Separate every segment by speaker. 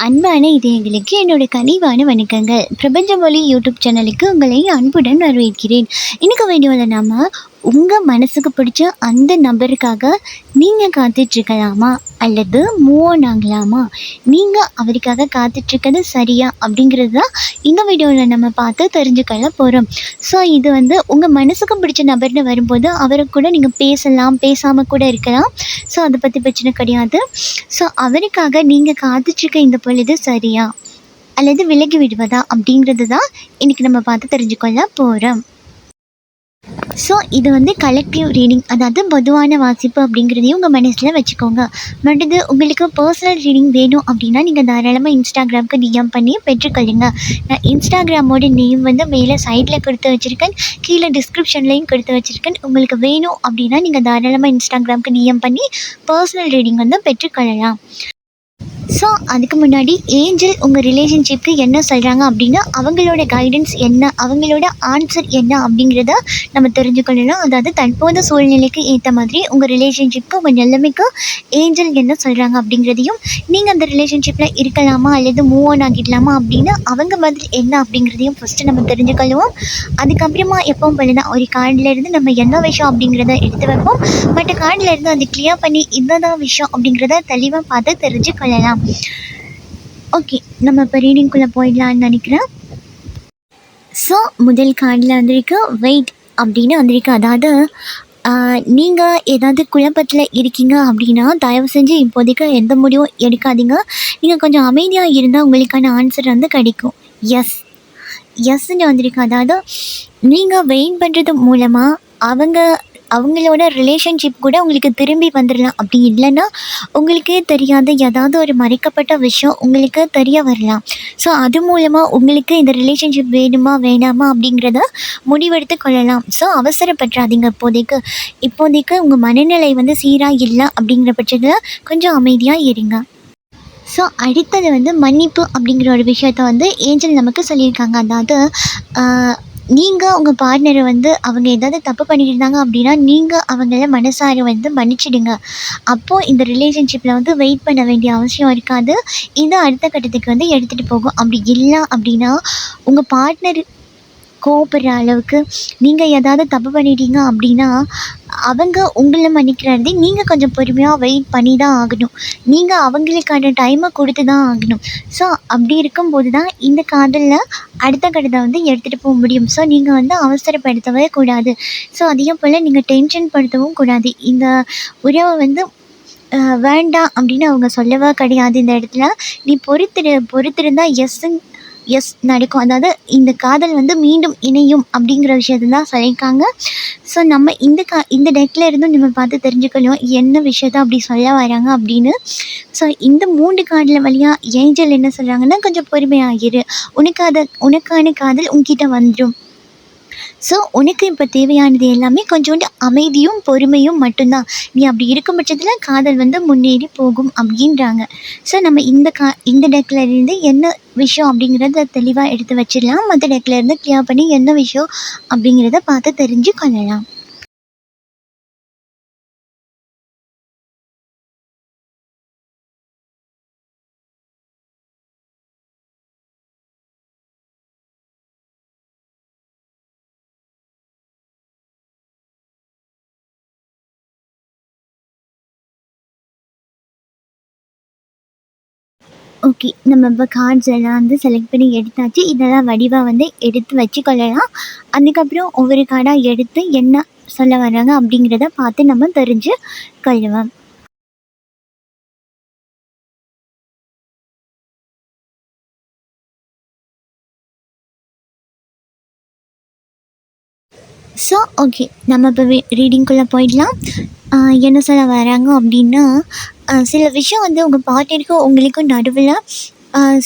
Speaker 1: அன்பான இதயங்களுக்கு என்னோட கனிவான வணக்கங்கள். பிரபஞ்ச மொழி யூடியூப் சேனலுக்கு உங்களை அன்புடன் வரவேற்கிறேன். இன்னைக்கு வீடியோவில் நாம உங்கள் மனசுக்கு பிடிச்ச அந்த நபருக்காக நீங்கள் காத்துட்ருக்கலாமா அல்லது மூவ் ஆன் ஆகலாமா, நீங்கள் அவருக்காக காத்துட்ருக்கிறது சரியா அப்படிங்கிறது தான் இந்த வீடியோவில் நம்ம பார்த்து தெரிஞ்சுக்கொள்ள போகிறோம். ஸோ இது உங்கள் மனசுக்கு பிடிச்ச நபர்னு வரும்போது அவரை கூட நீங்கள் பேசலாம், பேசாமல் கூட இருக்கலாம். ஸோ அதை பற்றி பிரச்சனை கிடையாது. ஸோ அவருக்காக நீங்கள் காத்துட்ருக்க இந்த பொழுது சரியா அல்லது விலகி விடுவதா அப்படிங்கிறது தான் இன்றைக்கி நம்ம பார்த்து தெரிஞ்சுக்கொள்ள போகிறோம். ஸோ இது கலெக்டிவ் ரீடிங், அதாவது பொதுவான வாசிப்பு அப்படிங்கிறதையும் உங்கள் மனசில் வச்சுக்கோங்க. மற்றது உங்களுக்கு பர்சனல் ரீடிங் வேணும் அப்படின்னா நீங்கள் தாராளமாக இன்ஸ்டாகிராமுக்கு டிஎம் பண்ணி பெற்றுக்கொள்ளுங்க. நான் இன்ஸ்டாகிராமோட நேம் மேலே சைடில் கொடுத்து வச்சுருக்கேன், கீழே டிஸ்கிரிப்ஷன்லேயும் கொடுத்து வச்சுருக்கேன். உங்களுக்கு வேணும் அப்படின்னா நீங்கள் தாராளமாக இன்ஸ்டாகிராமுக்கு டிஎம் பண்ணி பர்சனல் ரீடிங் பெற்றுக்கொள்ளலாம். ஸோ அதுக்கு முன்னாடி ஏஞ்சல் உங்கள் ரிலேஷன்ஷிப்க்கு என்ன சொல்கிறாங்க அப்படின்னா அவங்களோட கைடன்ஸ் என்ன, அவங்களோட ஆன்சர் என்ன அப்படிங்கிறத நம்ம தெரிஞ்சுக்கொள்ளலாம். அதாவது தற்போது சூழ்நிலைக்கு ஏற்ற மாதிரி உங்கள் ரிலேஷன்ஷிப்க்கு உங்கள் நிலைமைக்கு ஏஞ்சல் என்ன சொல்கிறாங்க அப்படிங்கிறதையும், நீங்கள் அந்த ரிலேஷன்ஷிப்பில் இருக்கலாமா அல்லது மூவ் ஆன் ஆகிடலாமா அப்படின்னு அவங்க பதில் என்ன அப்படிங்கிறதையும் ஃபஸ்ட்டு நம்ம தெரிஞ்சுக்கொள்வோம். அதுக்கப்புறமா எப்பவும் போல தான் ஒரு கார்டிலேருந்து நம்ம என்ன விஷயம் அப்படிங்கிறத எடுத்து வைப்போம். மற்ற கார்டிலேருந்து அதை கிளியர் பண்ணி இதுதான் விஷயம் அப்படிங்கிறத தெளிவாக பார்த்து தெரிஞ்சுக்கொள்ளலாம். ஓகே, நம்ம இப்போ ரீடிங்குள்ளே போயிடலான்னு நினைக்கிறேன். ஸோ முதல் கார்டில் வந்திருக்கு வெயிட் அப்படின்னு வந்திருக்கு. அதாவது நீங்கள் ஏதாவது குழப்பத்தில் இருக்கீங்க அப்படின்னா தயவு செஞ்சு இப்போதைக்கு எந்த முடிவும் எடுக்காதீங்க. நீங்கள் கொஞ்சம் அமைதியாக இருந்தால் உங்களுக்கான ஆன்சர் கிடைக்கும். எஸ்ன்னு வந்திருக்கு. அதாவது நீங்கள் வெயிட் பண்ணுறது மூலமாக அவங்களோட ரிலேஷன்ஷிப் கூட உங்களுக்கு திரும்பி வந்துடலாம். அப்படி இல்லைன்னா உங்களுக்கே தெரியாத ஏதாவது ஒரு மறைக்கப்பட்ட விஷயம் உங்களுக்கு தெரிய வரலாம். ஸோ அது மூலமாக உங்களுக்கு இந்த ரிலேஷன்ஷிப் வேணுமா வேணாமா அப்படிங்கிறத முடிவெடுத்து கொள்ளலாம். ஸோ அவசரப்பட்டுறாதீங்க. இப்போதைக்கு உங்கள் மனநிலை சீராக இல்லை அப்படிங்கிற பட்சத்தில் கொஞ்சம் அமைதியாக இருங்க. ஸோ அடுத்தது மன்னிப்பு அப்படிங்கிற ஒரு விஷயத்த ஏஞ்சல் நமக்கு சொல்லியிருக்காங்க. அதாவது நீங்கள் உங்கள் பார்ட்னரை அவங்க ஏதாவது தப்பு பண்ணியிருந்தாங்க அப்படின்னா நீங்கள் அவங்கள மனசார மன்னிச்சிடுங்க. அப்போது இந்த ரிலேஷன்ஷிப்பில் வெயிட் பண்ண வேண்டிய அவசியம் இருக்காது. இது அடுத்த கட்டத்துக்கு எடுத்துகிட்டு போகும். அப்படி இல்லை அப்படின்னா உங்கள் பார்ட்னர் கோவப்படுற அளவுக்கு நீங்கள் ஏதாவது தப்பு பண்ணிட்டீங்க அப்படின்னா அவங்க உங்களை மன்னிக்கிறது நீங்கள் கொஞ்சம் பொறுமையாக வெயிட் பண்ணி தான் ஆகணும். நீங்கள் அவங்களுக்கான டைமை கொடுத்து தான் ஆகணும். ஸோ அப்படி இருக்கும்போது தான் இந்த காதலில் அடுத்த கட்டத்தை எடுத்துகிட்டு போக முடியும். ஸோ நீங்கள் அவசரப்படுத்தவே கூடாது. ஸோ அதே போல் நீங்கள் டென்ஷன் படுத்தவும் கூடாது. இந்த உறவை வேண்டாம் அப்படின்னு அவங்க சொல்லவே கிடையாது. இந்த இடத்துல நீ பொறுத்திருந்தால் எஸ் நடக்கும். அதாவது இந்த காதல் மீண்டும் இணையும் அப்படிங்கிற விஷயத்தை தான் சொல்லியிருக்காங்க. ஸோ நம்ம இந்த டெக்கில் இருந்தும் நம்ம பார்த்து தெரிஞ்சுக்கணும் என்ன விஷயத்த அப்படி சொல்ல வராங்க அப்படின்னு. ஸோ இந்த 3 கார்டில் வழியாக ஏஞ்சல் என்ன சொல்கிறாங்கன்னா கொஞ்சம் பொறுமையாகிரு, உனக்கான காதல் உன்கிட்ட வந்துடும். ஸோ உனக்கு இப்போ தேவையானது எல்லாமே கொஞ்சோண்டு அமைதியும் பொறுமையும் மட்டும்தான். நீ அப்படி இருக்கும் பட்சத்தில் காதல் முன்னேறி போகும் அப்படின்றாங்க. ஸோ நம்ம இந்த டெக்கில் இருந்து என்ன விஷயம் அப்படிங்கிறத தெளிவாக எடுத்து வச்சிடலாம். மற்ற டெக்கில் இருந்து கிளியர் பண்ணி என்ன விஷயம் அப்படிங்கிறத பார்த்து தெரிஞ்சு கொள்ளலாம். ஓகே, நம்ம இப்போ கார்ட்ஸ் எல்லாம் செலக்ட் பண்ணி எடுத்தாச்சு. இதெல்லாம் வடிவாக எடுத்து வச்சுக்கொள்ளலாம். அதுக்கப்புறம் ஒவ்வொரு கார்டாக எடுத்து என்ன சொல்ல வராங்க அப்படிங்கிறத பார்த்து நம்ம தெரிஞ்சு கொள்ளுவோம். ஸோ ஓகே, நம்ம இப்போ ரீடிங்குள்ளே போயிடலாம். என்ன சொல்ல வராங்க அப்படின்னா சில விஷயம் உங்கள் பார்ட்னருக்கும் உங்களுக்கும் நடுவில்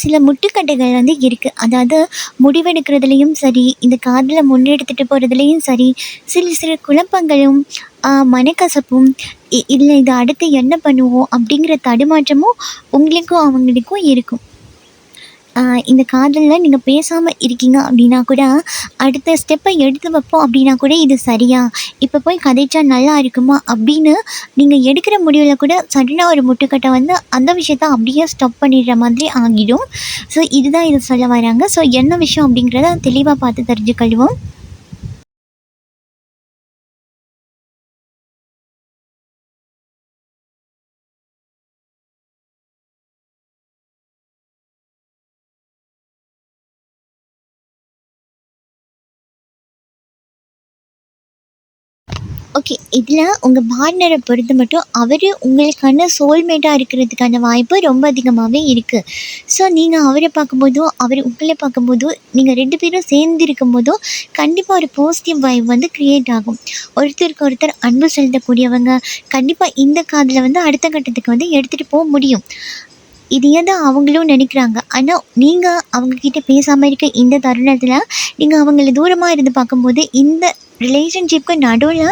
Speaker 1: சில முட்டுக்கட்டைகள் இருக்குது. அதாவது முடிவெடுக்கிறதுலையும் சரி, இந்த காதலை முன்னெடுத்துகிட்டு போகிறதுலையும் சரி, சில சில குழப்பங்களும் மனக்கசப்பும் இல்லை இதை அடுத்து என்ன பண்ணுவோம் அப்படிங்கிற தடுமாற்றமும் உங்களுக்கும் அவங்களுக்கும் இருக்கும். இந்த காதலில் நீங்கள் பேசாமல் இருக்கீங்க அப்படின்னா கூட அடுத்த ஸ்டெப்பை எடுத்து வைப்போம் அப்படின்னா கூட இது சரியா, இப்போ போய் கதைச்சா நல்லா இருக்குமா அப்படின்னு நீங்கள் எடுக்கிற முடிவில் கூட சடனாக ஒரு முட்டுக்கட்டை வந்து அந்த விஷயத்த அப்படியே ஸ்டாப் பண்ணிடுற மாதிரி ஆகிடும். ஸோ இதுதான் இது சொல்ல வராங்க. ஸோ என்ன விஷயம் அப்படிங்கிறத தெளிவாக பார்த்து தெரிஞ்சுக்கொள்வோம். ஓகே. இதில் உங்கள் பார்ட்னரை பொறுத்த மட்டும் அவர் உங்களுக்கான சோல்மேட்டாக இருக்கிறதுக்கான வாய்ப்பு ரொம்ப அதிகமாகவே இருக்குது. ஸோ நீங்கள் அவரை பார்க்கும்போதோ, அவர் உங்களை பார்க்கும்போதோ, நீங்கள் 2 பேரும் சேர்ந்து இருக்கும்போதோ, கண்டிப்பாக ஒரு பாசிட்டிவ் வைப் வந்து க்ரியேட் ஆகும். ஒருத்தருக்கு ஒருத்தர் அன்பு செலுத்தக்கூடியவங்க, கண்டிப்பாக இந்த காதலை வந்து அடுத்த கட்டத்துக்கு வந்து எடுத்துகிட்டு போக முடியும். இதையே தான் அவங்களும் நினைக்கிறாங்க. ஆனால் நீங்கள் அவங்கக்கிட்ட பேசாமல் இருக்க இந்த தருணத்தில் நீங்கள் அவங்கள தூரமாக இருந்து பார்க்கும்போது இந்த ரிலேஷன்ஷிப்க்கு நடுவில்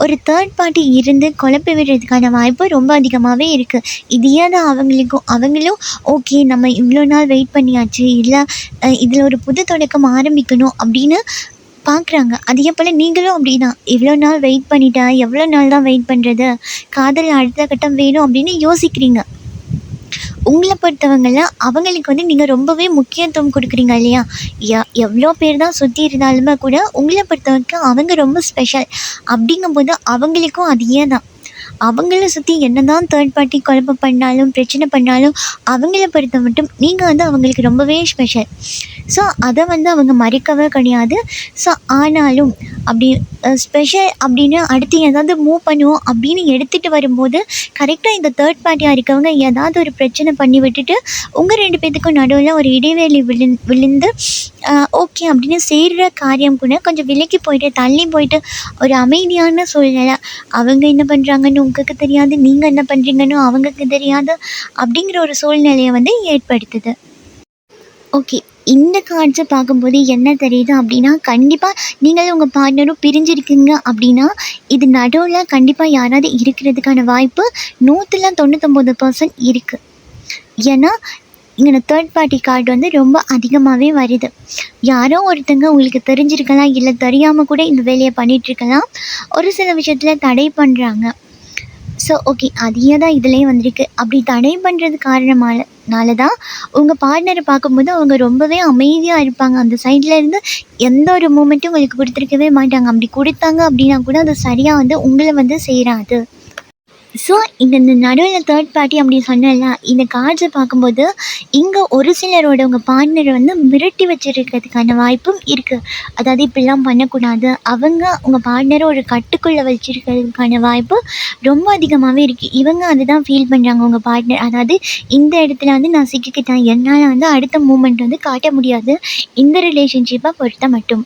Speaker 1: ஒரு தேர்ட் பார்ட்டி இருந்து குழப்பி விடுறதுக்கான வாய்ப்பு ரொம்ப அதிகமாகவே இருக்குது. இதையே தான் அவங்களும் ஓகே நம்ம இவ்வளோ நாள் வெயிட் பண்ணியாச்சு, இல்லை இதில் ஒரு புது தொடக்கம் ஆரம்பிக்கணும் அப்படின்னு பார்க்குறாங்க. அதே போல் நீங்களும் அப்படி தான் இவ்வளோ நாள் வெயிட் பண்ணிட்டேன், எவ்வளோ நாள் தான் வெயிட் பண்ணுறது, காதல் அடுத்த கட்டம் வேணும் அப்படின்னு யோசிக்கிறீங்க. உங்களை பொறுத்தவங்கள அவங்களுக்கு வந்து நீங்கள் ரொம்பவே முக்கியத்துவம் கொடுக்குறீங்க இல்லையா? எவ்வளோ பேர் தான் சுற்றி இருந்தாலுமே கூட உங்களை பொறுத்தவரைக்கும் அவங்க ரொம்ப ஸ்பெஷல். அப்படிங்கும்போது அவங்களுக்கும் அதையே தான். அவங்கள சுற்றி என்ன தான் தேர்ட் பார்ட்டி குழப்பம் பண்ணாலும், பிரச்சனை பண்ணாலும், அவங்கள பொறுத்த மட்டும் நீங்கள் வந்து அவங்களுக்கு ரொம்பவே ஸ்பெஷல். ஸோ அதை வந்து அவங்க மறைக்கவே கிடையாது. ஸோ ஆனாலும் அப்படி ஸ்பெஷல் அப்படின்னு அடுத்து ஏதாவது மூவ் பண்ணுவோம் அப்படின்னு எடுத்துகிட்டு வரும்போது, கரெக்டாக இந்த தேர்ட் பார்ட்டியாக இருக்கவங்க ஏதாவது ஒரு பிரச்சனை பண்ணி விட்டுட்டு, உங்கள் 2 பேத்துக்கும் நடுவில் ஒரு இடைவெளி விழுந்து ஓகே அப்படின்னு செய்கிற காரியம் கூட கொஞ்சம் விலக்கி போயிட்டு, தள்ளி போயிட்டு, ஒரு அமைதியான சூழ்நிலை. அவங்க என்ன பண்ணுறாங்கன்னு உங்களுக்கு தெரியாது, நீங்கள் என்ன பண்ணுறீங்கன்னு அவங்களுக்கு தெரியாது, அப்படிங்கிற ஒரு சூழ்நிலையை வந்து ஏற்படுத்துது. ஓகே. இந்த கார்ட்ஸை பார்க்கும்போது என்ன தெரியுது அப்படின்னா, கண்டிப்பாக நீங்களும் உங்கள் பார்ட்னரும் பிரிஞ்சிருக்கீங்க அப்படின்னா, இது நடுவில் கண்டிப்பாக யாராவது இருக்கிறதுக்கான வாய்ப்பு 99% இருக்குது. ஏன்னா இங்கே தேர்ட் பார்ட்டி கார்டு வந்து ரொம்ப அதிகமாகவே வருது. யாரோ ஒருத்தங்க உங்களுக்கு தெரிஞ்சிருக்கலாம், இல்லை தெரியாமல் கூட இந்த வேலையை பண்ணிகிட்ருக்கலாம். ஒரு சில விஷயத்தில் தடை பண்ணுறாங்க. So okay. அதையே தான் இதுலேயும் வந்திருக்கு. அப்படி தடை பண்ணுறது காரணமானால தான் உங்கள் பார்ட்னரை பார்க்கும்போது அவங்க ரொம்பவே அமைதியாக இருப்பாங்க. அந்த சைடில் இருந்து எந்த ஒரு மூமெண்ட்டும் உங்களுக்கு கொடுத்துருக்கவே மாட்டாங்க. அப்படி கொடுத்தாங்க அப்படின்னா கூட அது சரியாக வந்து உங்களை வந்து சேராது. ஸோ இந்த நடுவில் தேர்ட் பார்ட்டி அப்படி சொன்னேன்ல, இந்த கார்ட்ஸை பார்க்கும்போது இங்கே ஒரு சிலரோட உங்கள் பார்ட்னரை வந்து மிரட்டி வச்சிருக்கிறதுக்கான வாய்ப்பும் இருக்குது. அதாவது இப்படிலாம் பண்ணக்கூடாது, அவங்க உங்கள் பார்ட்னரை ஒரு கட்டுக்குள்ளே வச்சிருக்கிறதுக்கான வாய்ப்பு ரொம்ப அதிகமாகவே இருக்குது. இவங்க அதுதான் ஃபீல் பண்ணுறாங்க உங்கள் பார்ட்னர். அதாவது இந்த இடத்துல வந்து நான் சிக்கிக்கிட்டேன், என்னால் வந்து அடுத்த மூமெண்ட் வந்து காட்ட முடியாது இந்த ரிலேஷன்ஷிப்பை பொறுத்த மட்டும்.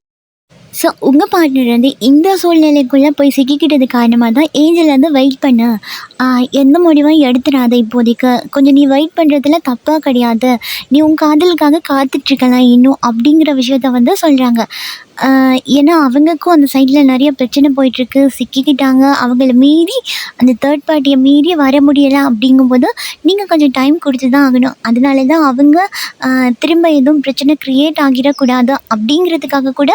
Speaker 1: ஸோ உங்கள் பார்ட்னர் வந்து இந்த சூழ்நிலைக்குள்ளே போய் சிக்கிக்கிட்டது காரணமாக தான் ஏஞ்சல் வந்து வெயிட் பண்ணு, எந்த முடிவும் எடுத்துடாத, இப்போதைக்கு கொஞ்சம் நீ வெயிட் பண்ணுறதுல தப்பாக கிடையாது, நீ உன் காதலுக்காக காத்துட்ருக்கலாம் இன்னும் அப்படிங்கிற விஷயத்த வந்து சொல்கிறாங்க. ஏன்னா அவங்களுக்கும் அந்த சைடில் நிறைய பிரச்சனை போயிட்டுருக்கு, சிக்கிக்கிட்டாங்க. அவங்கள மீறி அந்த தேர்ட் பார்ட்டியை மீறி வர முடியலை அப்படிங்கும்போது நீங்கள் கொஞ்சம் டைம் கொடுத்து தான் ஆகணும். அதனால தான் அவங்க திரும்ப எதுவும் பிரச்சனை க்ரியேட் ஆகிடக்கூடாது அப்படிங்கிறதுக்காக கூட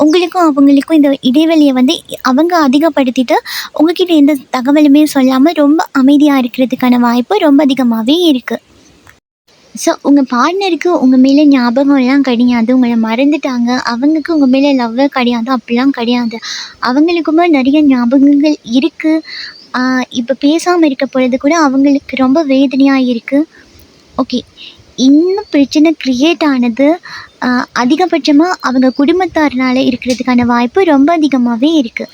Speaker 1: உங்களுக்கும் அவங்களுக்கும் இந்த இடைவெளியை வந்து அவங்க அதிகப்படுத்திட்டு உங்ககிட்ட எந்த தகவலுமே சொல்லாமல் ரொம்ப அமைதியாக இருக்கிறதுக்கான வாய்ப்பு ரொம்ப அதிகமாகவே இருக்குது. ஸோ உங்கள் பார்ட்னருக்கு உங்கள் மேலே ஞாபகம்லாம் கிடையாது, உங்களை மறந்துட்டாங்க. அவங்களுக்கு உங்கள் மேலே லவ்வே கிடையாது, அப்படிலாம் கிடையாது. அவங்களுக்குமே நிறைய ஞாபகங்கள் இருக்குது. இப்போ பேசாமல் இருக்க பொழுது கூட அவங்களுக்கு ரொம்ப வேதனையாக இருக்குது. ஓகே. இன்னும் பிரச்சனை க்ரியேட் ஆனது அதிகபட்சமாக அவங்க குடும்பத்தார்னால இருக்கிறதுக்கான வாய்ப்பு ரொம்ப அதிகமாகவே இருக்குது.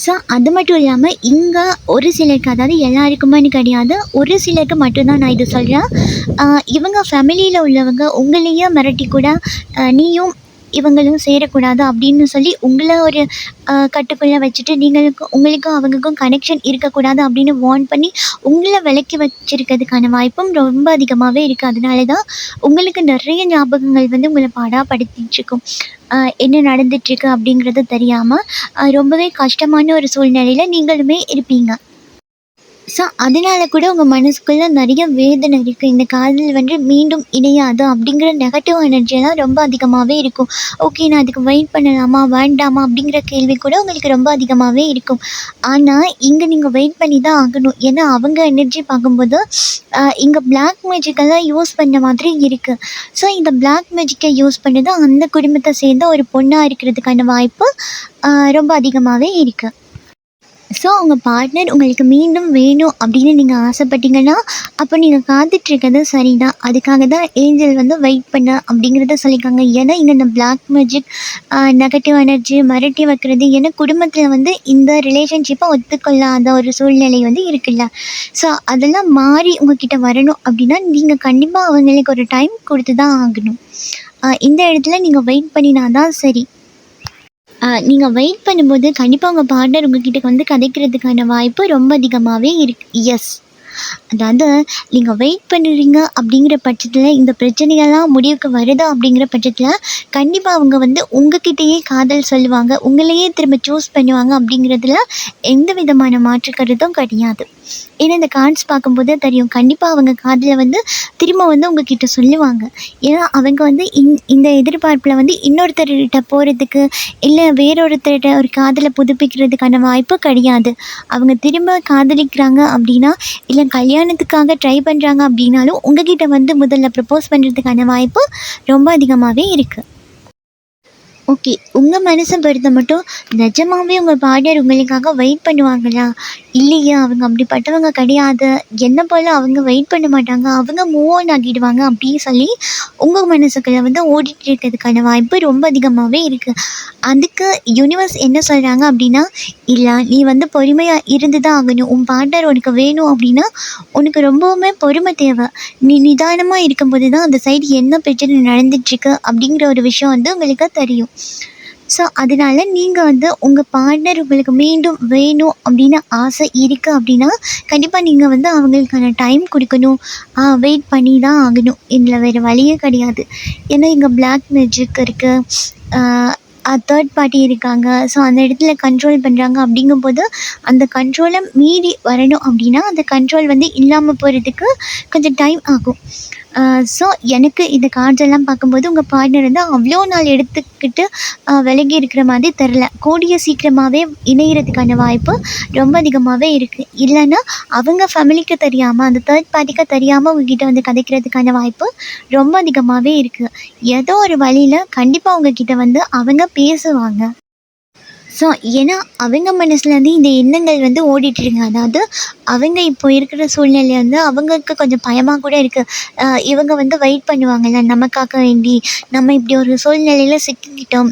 Speaker 1: ஸோ அது மட்டும் இல்லாமல் இங்கே ஒரு சிலருக்கு, அதாவது எல்லாருக்குமான்னு கிடையாது, ஒரு சிலருக்கு மட்டும்தான் நான் இது சொல்கிறேன். இவங்க ஃபேமிலியில் உள்ளவங்க உங்களையே மிரட்டி கூட நீயும் இவங்களும் சேரக்கூடாது அப்படின்னு சொல்லி உங்களை ஒரு கட்டுக்குள்ளே வச்சுட்டு உங்களுக்கும் அவங்களுக்கும் கனெக்ஷன் இருக்கக்கூடாது அப்படின்னு வார்ன் பண்ணி உங்களை விலக்கி வச்சிருக்கிறதுக்கான வாய்ப்பும் ரொம்ப அதிகமாகவே இருக்குது. அதனால தான் உங்களுக்கு நிறைய ஞாபகங்கள் வந்து உங்களை பாடாப்படுத்திட்டுருக்கும். என்ன நடந்துட்டுருக்கு அப்படிங்கிறது தெரியாமல் ரொம்பவே கஷ்டமான ஒரு சூழ்நிலையில் நீங்களுமே இருப்பீங்க. ஸோ அதனால கூட உங்கள் மனசுக்குள்ளே நிறைய வேதனை இருக்குது. இந்த காதல் வந்து மீண்டும் இணையாது அப்படிங்கிற நெகட்டிவ் எனர்ஜியெல்லாம் ரொம்ப அதிகமாகவே இருக்கும். ஓகே, நான் அதுக்கு வெயிட் பண்ணலாமா வேண்டாமா அப்படிங்கிற கேள்வி கூட உங்களுக்கு ரொம்ப அதிகமாகவே இருக்கும். ஆனால் இங்கே நீங்கள் வெயிட் பண்ணி தான் ஆகணும். ஏன்னா அவங்க எனர்ஜி பார்க்கும்போது இங்கே பிளாக் மேஜிக்கெல்லாம் யூஸ் பண்ண மாதிரி இருக்குது. ஸோ இந்த பிளாக் மேஜிக்கை யூஸ் பண்ணது அந்த குடும்பத்தை சேர்ந்த ஒரு பொண்ணாக இருக்கிறதுக்கான வாய்ப்பு ரொம்ப அதிகமாகவே இருக்குது. ஸோ உங்கள் பார்ட்னர் உங்களுக்கு மீண்டும் வேணும் அப்படின்னு நீங்கள் ஆசைப்பட்டீங்கன்னா, அப்போ நீங்கள் காத்துட்ருக்கிறது சரிதான். அதுக்காக தான் ஏஞ்சல் வந்து வெயிட் பண்ண அப்படிங்கிறத சொல்லியிருக்காங்க. ஏன்னா இங்கே இந்த பிளாக் மேஜிக், நெகட்டிவ் எனர்ஜி மிரட்டி வைக்கிறது, ஏன்னா குடும்பத்தில் வந்து இந்த ரிலேஷன்ஷிப்பை ஒத்துக்கொள்ளாத ஒரு சூழ்நிலை வந்து இருக்குல்ல. ஸோ அதெல்லாம் மாறி உங்ககிட்ட வரணும் அப்படின்னா, நீங்கள் கண்டிப்பாக அவங்களுக்கு ஒரு டைம் கொடுத்து தான் ஆகணும். இந்த இடத்துல நீங்கள் வெயிட் பண்ணினா தான் சரி. நீங்கள் வெயிட் பண்ணும்போது கண்டிப்பாக உங்கள் பார்ட்னர் உங்ககிட்ட வந்து கதைக்கிறதுக்கான வாய்ப்பு ரொம்ப அதிகமாகவே இருக்குது. எஸ், அதாவது நீங்கள் வெயிட் பண்ணுறீங்க அப்படிங்கிற பட்சத்தில் இந்த பிரச்சனைகள்லாம் முடிவுக்கு வருதா அப்படிங்கிற பட்சத்தில் கண்டிப்பாக அவங்க வந்து உங்ககிட்டயே காதல் சொல்லுவாங்க, உங்களையே திரும்ப சூஸ் பண்ணுவாங்க அப்படிங்கிறதுல எந்த விதமான மாற்று கருத்தும் கிடையாது. ஏன்னா இந்த கார்ட்ஸ் பார்க்கும்போதே தெரியும், கண்டிப்பாக அவங்க காதில் வந்து திரும்ப வந்து உங்ககிட்ட சொல்லுவாங்க. ஏன்னா அவங்க வந்து இந்த எதிர்பார்ப்பில் வந்து இன்னொருத்தர்கிட்ட போகிறதுக்கு இல்லை வேறொருத்தர்கிட்ட ஒரு காதலை புதுப்பிக்கிறதுக்கான வாய்ப்பு கிடையாது. அவங்க திரும்ப காதலிக்கிறாங்க அப்படின்னா, இல்லை கல்யாணத்துக்காக ட்ரை பண்ணுறாங்க அப்படின்னாலும் உங்ககிட்ட வந்து முதல்ல ப்ரப்போஸ் பண்ணுறதுக்கான வாய்ப்பு ரொம்ப அதிகமாகவே இருக்குது. ஓகே, உங்கள் மனசை பொறுத்த மட்டும் நிஜமாவே உங்கள் பார்ட்னர் உங்களுக்காக வெயிட் பண்ணுவாங்களா? இல்லையா, அவங்க அப்படிப்பட்டவங்க கிடையாது. என்ன போல் அவங்க வெயிட் பண்ண மாட்டாங்க. அவங்க மூவ் ஆன் ஆகிடுவாங்க அப்படின்னு சொல்லி உங்கள் மனசுக்குள்ள வந்து ஓடிட்டு இருக்கிறதுக்கான வாய்ப்பு ரொம்ப அதிகமாகவே இருக்குது. அதுக்கு யூனிவர்ஸ் என்ன சொல்கிறாங்க அப்படின்னா, இல்லை நீ வந்து பொறுமையாக இருந்து தான் ஆகணும். உன் பார்ட்னர் உனக்கு வேணும் அப்படின்னா உனக்கு ரொம்பவுமே பொறுமை தேவை. நீ நிதானமாக இருக்கும்போது தான் அந்த சைடு என்ன பிரச்சனை நடந்துட்டுருக்கு அப்படிங்கிற ஒரு விஷயம் வந்து உங்களுக்கு தெரியும். ஸோ அதனால நீங்கள் வந்து உங்கள் பார்ட்னர் உங்களுக்கு மீண்டும் வேணும் அப்படின்னு ஆசை இருக்குது அப்படின்னா, கண்டிப்பாக நீங்கள் வந்து அவங்களுக்கான டைம் கொடுக்கணும். வெயிட் பண்ணி தான் ஆகணும். இதில் வேறு வழியே கிடையாது. ஏன்னா இங்கே பிளாக் மேஜிக் இருக்குது, தேர்ட் பார்ட்டி இருக்காங்க. ஸோ அந்த இடத்துல கண்ட்ரோல் பண்ணுறாங்க. அப்படிங்கும்போது அந்த கண்ட்ரோலை மீறி வரணும் அப்படின்னா, அந்த கண்ட்ரோல் வந்து இல்லாமல் போகிறதுக்கு கொஞ்சம் டைம் ஆகும். ஸோ எனக்கு இந்த கார்ட்ஸ் எல்லாம் பார்க்கும்போது உங்கள் பார்ட்னர் வந்து அவ்வளோ நாள் எடுத்துக்கிட்டு விலகி இருக்கிற மாதிரி தெரில. கூடிய சீக்கிரமாகவே இணையறதுக்கான வாய்ப்பு ரொம்ப அதிகமாகவே இருக்குது. இல்லைன்னா அவங்க ஃபேமிலிக்கு தெரியாமல், அந்த தேர்ட் பார்ட்டிக்கு தெரியாமல் உங்ககிட்ட வந்து கதைக்கிறதுக்கான வாய்ப்பு ரொம்ப அதிகமாகவே இருக்குது. ஏதோ ஒரு வழியில் கண்டிப்பாக உங்ககிட்ட வந்து அவங்க பேசுவாங்க. ஸோ ஏன்னா அவங்க மனசுலேருந்து இந்த எண்ணங்கள் வந்து ஓடிட்டுருக்கு. அதாவது அவங்க இப்போ இருக்கிற சூழ்நிலை வந்து அவங்களுக்கு கொஞ்சம் பயமாக கூட இருக்குது. இவங்க வந்து வெயிட் பண்ணுவாங்கள்ல நமக்காக வேண்டி, நம்ம இப்படி ஒரு சூழ்நிலையில் சிக்கிக்கிட்டோம்,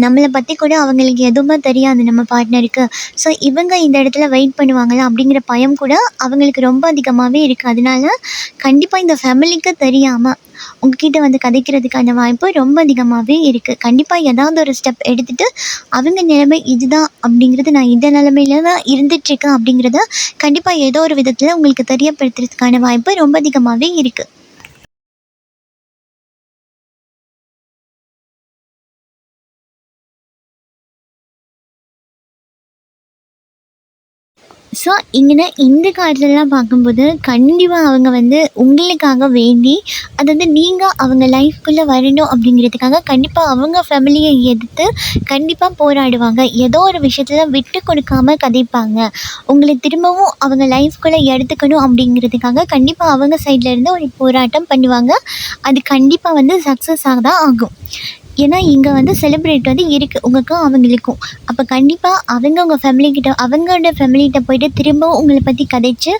Speaker 1: நம்மளை பற்றி கூட அவங்களுக்கு எதுவுமே தெரியாது நம்ம பார்ட்னருக்கு. ஸோ இவங்க இந்த இடத்துல வெயிட் பண்ணுவாங்கள்ல அப்படிங்கிற பயம் கூட அவங்களுக்கு ரொம்ப அதிகமாகவே இருக்குது. அதனால கண்டிப்பாக இந்த ஃபேமிலிக்கு தெரியாமல் உங்ககிட்ட வந்து கதைக்கிறதுக்கான வாய்ப்பு ரொம்ப அதிகமாகவே இருக்குது. கண்டிப்பாக ஏதாவது ஒரு ஸ்டெப் எடுத்துகிட்டு அவங்க நிலைமை இதுதான் அப்படிங்கிறது, நான் இந்த நிலைமையில தான் இருந்துகிட்ருக்கேன் அப்படிங்கிறத கண்டிப்பாக ஏதோ ஒரு விதத்தில் உங்களுக்கு தெரியப்படுத்துறதுக்கான வாய்ப்பு ரொம்ப அதிகமாகவே இருக்குது. ஸோ இங்கே இந்த காலத்துலலாம் பார்க்கும்போது கண்டிப்பாக அவங்க வந்து உங்களுக்காக வேண்டி, அதாவது நீங்கள் அவங்க லைஃப்குள்ளே வரணும் அப்படிங்கிறதுக்காக கண்டிப்பாக அவங்க ஃபேமிலியை எதிர்த்து கண்டிப்பாக போராடுவாங்க. ஏதோ ஒரு விஷயத்தில் விட்டு கொடுக்காம கதைப்பாங்க. உங்களை திரும்பவும் அவங்க லைஃப்குள்ளே எடுத்துக்கணும் அப்படிங்கிறதுக்காக கண்டிப்பாக அவங்க சைட்லேருந்து ஒரு போராட்டம் பண்ணுவாங்க. அது கண்டிப்பாக வந்து சக்ஸஸ் ஆக தான் ஆகும். ஏன்னா இங்கே வந்து செலிப்ரேட் வந்து இருக்குது உங்களுக்கும் அவங்களுக்கும். அப்போ கண்டிப்பாக அவங்க உங்கள் ஃபேமிலிக்கிட்ட, அவங்களோட ஃபேமிலிகிட்ட போயிட்டு திரும்பவும் உங்களை பற்றி கதைச்சு,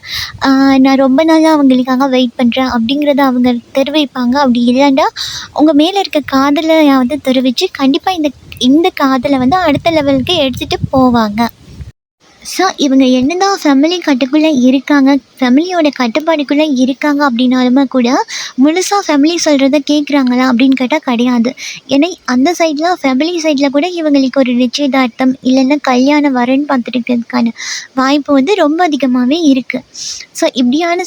Speaker 1: நான் ரொம்ப நாளாக அவங்களுக்காக வெயிட் பண்ணுறேன் அப்படிங்கிறத அவங்க தெரிவிப்பாங்க. அப்படி இல்லைன்னா உங்கள் மேலே இருக்க காதலையாவது தெரிவித்து கண்டிப்பாக இந்த இந்த காதலை வந்து அடுத்த லெவலுக்கு எடுத்துகிட்டு போவாங்க. ஸோ இவங்க என்னதான் ஃபேமிலி கட்டுக்குள்ளே இருக்காங்க, ஃபேமிலியோட கட்டுப்பாடுக்குள்ளே இருக்காங்க அப்படின்னாலுமே கூட முழுசாக ஃபேமிலி சொல்கிறத கேட்குறாங்களா அப்படின்னு கேட்டால் கிடையாது. ஏன்னா அந்த சைடில் ஃபேமிலி சைடில் கூட இவங்களுக்கு ஒரு நிச்சயதார்த்தம் இல்லைன்னா கல்யாணம் வரன்னு பார்த்துருக்கிறதுக்கான வாய்ப்பு வந்து ரொம்ப அதிகமாகவே இருக்குது. ஸோ இப்படியான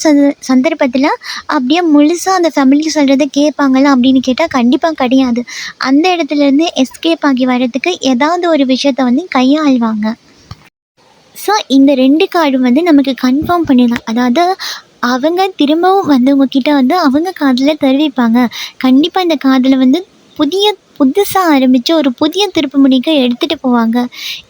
Speaker 1: சந்தர்ப்பத்தில் அப்படியே முழுசாக அந்த ஃபேமிலி சொல்கிறத கேட்பாங்களா அப்படின்னு கேட்டால் கண்டிப்பாக கிடையாது. அந்த இடத்துலேருந்து எஸ்கேப் ஆகி வர்றதுக்கு ஏதாவது ஒரு விஷயத்த வந்து கையாள்வாங்க. ஸோ ஸோ இந்த 2 கார்டும் வந்து நமக்கு கன்ஃபார்ம் பண்ணிடலாம். அதாவது அவங்க திரும்பவும் வந்து உங்ககிட்ட வந்து அவங்க காதுல தெரிவிப்பாங்க. கண்டிப்பா இந்த காதல வந்து புதுசா ஆரம்பிச்சு ஒரு புதிய திருப்புமுனைக்கு எடுத்துட்டு போவாங்க.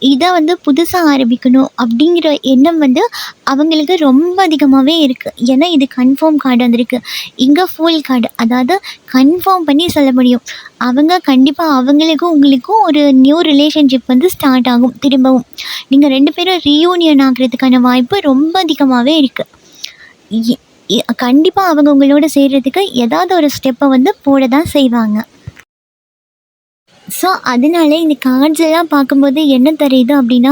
Speaker 1: இத வந்து புதுசா ஆரம்பிக்கணும் அப்படிங்கிற எண்ணம் வந்து அவங்களுக்கு ரொம்ப அதிகமாவே இருக்கு. ஏன்னா இது கன்ஃபார்ம் கார்டு வந்திருக்கு. இங்க ஃபுல் கார்டு. அதாவது கன்ஃபார்ம் பண்ணி சொல்ல முடியும். அவங்க கண்டிப்பா அவங்களுக்கும் உங்களுக்கும் ஒரு நியூ ரிலேஷன்ஷிப் வந்து ஸ்டார்ட் ஆகும் திரும்பவும். நீங்க 2 பேரும் ரீயூனியன் ஆகுறதுக்கான வாய்ப்பு ரொம்ப அதிகமாவே இருக்கு. இ கண்டிப்பா அவங்க உங்களோட சேர்றதுக்கு ஏதாவது ஒரு ஸ்டெப்ப வந்து போட தான் செய்வாங்க. ஸோ, அதனால இந்த கார்ட்ஸ் எல்லாம் பார்க்கும்போது என்ன தெரியுது அப்படின்னா,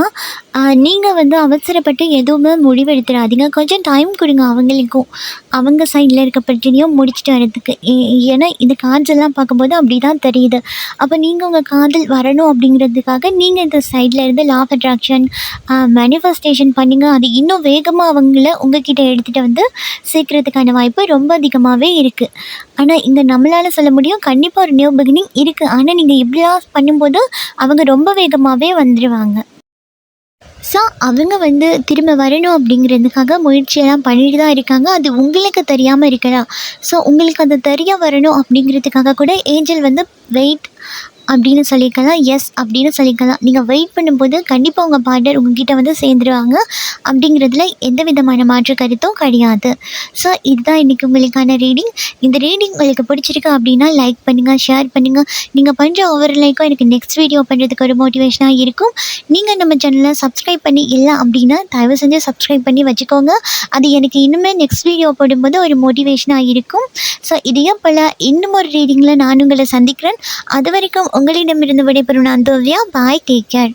Speaker 1: நீங்க வந்து அவசரப்பட்டு எதுவுமே முடிவெடுத்துறாதீங்க. கொஞ்சம் டைம் குடுங்க அவங்களுக்கும். அவங்க சைட்ல இருக்க பிரச்சனையும் முடிச்சுட்டு வரதுக்கு. ஏன்னா இந்த கார்ட்ஸ் எல்லாம் பார்க்கும்போது அப்படி தான் தெரியுது. அப்போ நீங்க உங்க காதல் வரணும் அப்படிங்கிறதுக்காக நீங்க இந்த சைட்ல இருந்து லா ஆஃப் அட்ராக்ஷன் மேனிஃபெஸ்டேஷன் பண்ணீங்க. அது இன்னும் வேகமா அவங்கள உங்ககிட்ட எடுத்துட்டு வந்து சேர்க்கறதுக்கான வாய்ப்பு ரொம்ப அதிகமாவே இருக்கு. ஆனா, இங்க நம்மளால சொல்ல முடியும், கண்டிப்பா ஒரு நியூ பிகினிங் இருக்கு. ஆனா, நீங்க இப்படிலாம் பண்ணும்போது, அவங்க ரொம்ப வேகமாவே வந்துருவாங்க. ஸோ, அவங்க வந்து திரும்ப வரணும் அப்படிங்கிறதுக்காக முயற்சியெல்லாம் பண்ணிட்டு தான் இருக்காங்க. அது உங்களுக்கு தெரியாம இருக்கலாம். ஸோ, உங்களுக்கு அது தெரிய வரணும் அப்படிங்கிறதுக்காக கூட ஏஞ்சல் வந்து வெயிட் அப்படின்னு சொல்லிக்கலாம். எஸ் அப்படின்னு சொல்லிக்கலாம். நீங்க வெயிட் பண்ணும்போது கண்டிப்பா உங்க பார்ட்னர் உங்ககிட்ட வந்து சேர்ந்துருவாங்க. அப்படிங்கிறதுல எந்த விதமான மாற்று கருத்தும் கிடையாது. ஸோ, இதுதான் இன்னைக்கு உங்களுக்கான ரீடிங். இந்த ரீடிங் உங்களுக்கு பிடிச்சிருக்கு அப்படின்னா லைக் பண்ணுங்க, ஷேர் பண்ணுங்க. நீங்க பண்ற ஒவ்வொரு லைக்கும் எனக்கு நெக்ஸ்ட் வீடியோ பண்றதுக்கு ஒரு மோட்டிவேஷனா இருக்கும். நீங்க நம்ம சேனலை சப்ஸ்கிரைப் பண்ணி இல்ல அப்படின்னா தயவு செஞ்சு சப்ஸ்கிரைப் பண்ணி வச்சுக்கோங்க. அது எனக்கு இன்னுமே நெக்ஸ்ட் வீடியோ போடும்போது ஒரு மோட்டிவேஷனா இருக்கும். ஸோ, இதே போல இன்னும் ஒரு ரீடிங்ல நான் உங்களை சந்திக்கிறேன். அதுவரைக்கும் உங்களிடமிருந்து விடைபெறும் நான் தோவ்யா. பாய், டேக் கேர்.